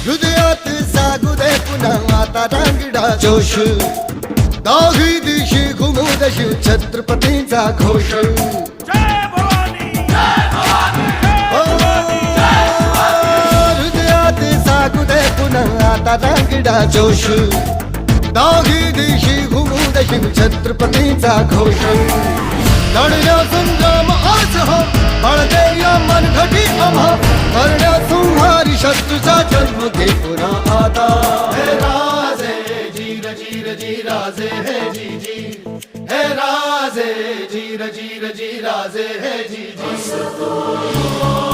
हृदयात जागू दे पुन्हा आता रांगडा जोश दाही दिशी घुमू दशी छत्रपतींचा घोष हृदयात जागू दे पुन्हा आता रांगडा जोश दाही दिशी घुमू दशी छत्रपतींचा घोष लढल्या संग्राम आज हो बळदे या मनघटी आम्हा करण्या संहारी शत्रूचा जन्म घे पुन्हा आता हे राजे जीर जीर जी राजे हे जी जी हे राजे जीर जीर जी राजे हे जी जी